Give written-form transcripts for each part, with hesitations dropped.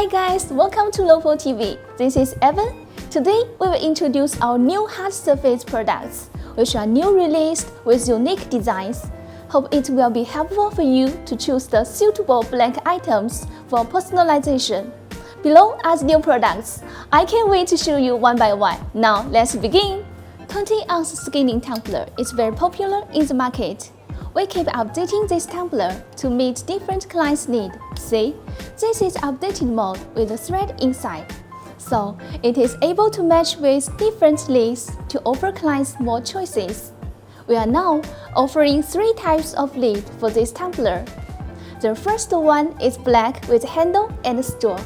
Hi guys, welcome to LOPO TV. This is Evan. Today we will introduce our new hard surface products, which are new released with unique designs. Hope it will be helpful for you to choose the suitable blank items for personalization. Below are the new products. I can't wait to show you one by one. Now let's begin. 20-ounce skinning tumbler is very popular in the market. We keep updating this tumbler to meet different clients' needs. See, this is updated mode with a thread inside. So it is able to match with different lids to offer clients more choices. We are now offering 3 types of lid for this tumbler. The first one is black with handle and straw.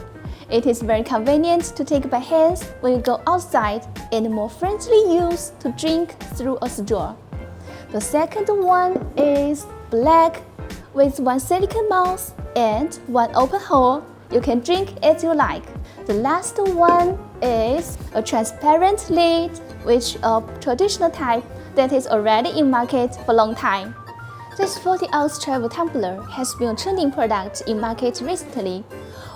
It is very convenient to take by hands when you go outside and more friendly use to drink through a straw. The second one is black with one silicone mouth and one open hole. You can drink as you like. The last one is a transparent lid, which is a traditional type that is already in market for a long time. This 40-ounce travel tumbler has been a trending product in market recently.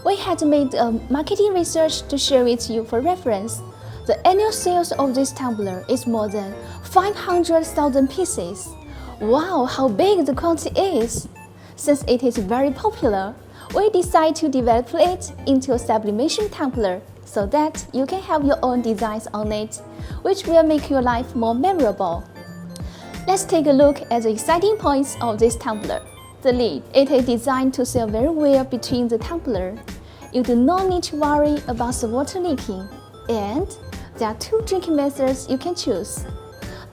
We had made a marketing research to share with you for reference. The annual sales of this tumbler is more than 500,000 pieces. Wow, how big the quantity is! Since it is very popular, we decided to develop it into a sublimation tumbler so that you can have your own designs on it, which will make your life more memorable. Let's take a look at the exciting points of this tumbler. The lid. It is designed to seal very well between the tumbler. You do not need to worry about the water leaking. And there are 2 drinking methods you can choose.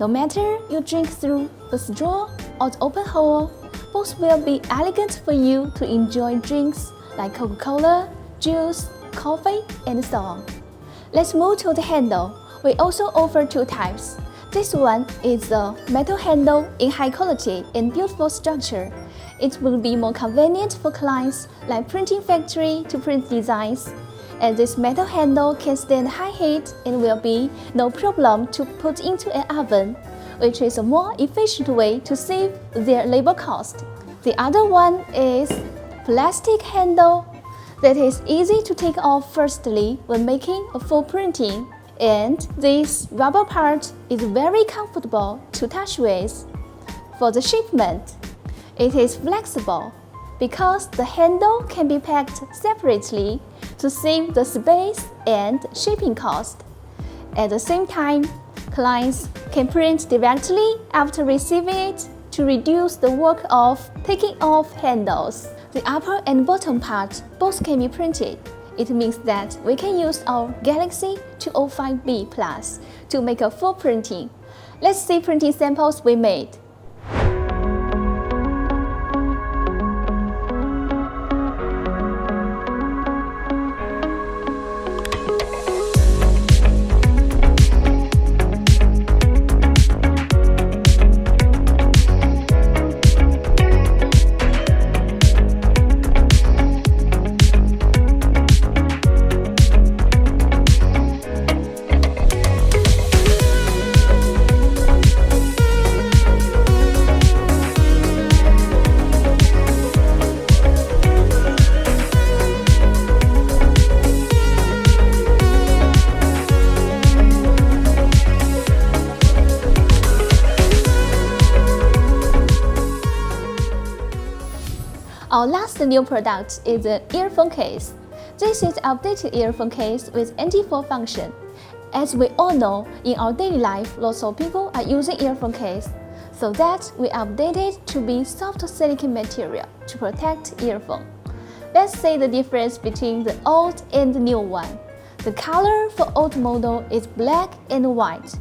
No matter you drink through the straw or the open hole, both will be elegant for you to enjoy drinks like Coca-Cola, juice, coffee, and so on. Let's move to the handle. We also offer 2 types. This one is a metal handle in high quality and beautiful structure. It will be more convenient for clients like printing factory to print designs. And this metal handle can stand high heat and will be no problem to put into an oven, which is a more efficient way to save their labor cost. The other one is plastic handle that is easy to take off firstly when making a full printing. And this rubber part is very comfortable to touch with. For the shipment, it is flexible because the handle can be packed separately to save the space and shipping cost. At the same time, clients can print directly after receiving it to reduce the work of taking off handles. The upper and bottom part both can be printed. It means that we can use our Galaxy 205B Plus to make a full printing. Let's see printing samples we made. Our last new product is an earphone case. This is an updated earphone case with anti-fall function. As we all know, in our daily life, lots of people are using earphone case, so that we update it to be soft silicone material to protect earphone. Let's see the difference between the old and the new one. The color for old model is black and white.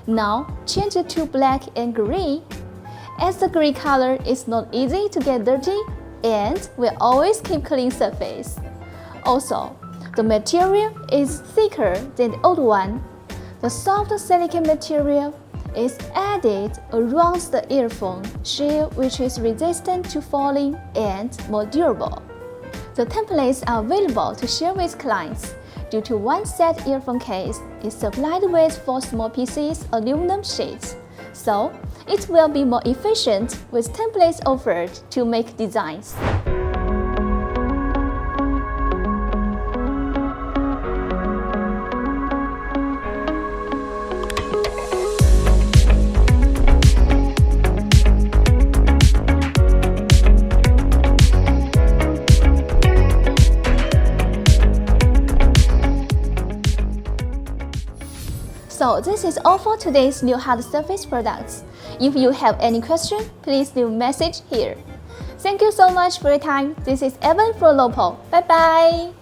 Now change it to black and gray. As the gray color is not easy to get dirty, and will always keep clean surface. Also, the material is thicker than the old one. The soft silicone material is added around the earphone shell, which is resistant to falling and more durable. The templates are available to share with clients. Due to one set earphone case is supplied with 4 small pieces aluminum sheets, so it will be more efficient with templates offered to make designs. So this is all for today's new hard surface products. If you have any question, please leave a message here. Thank you so much for your time. This is Evan from LOPO. Bye bye.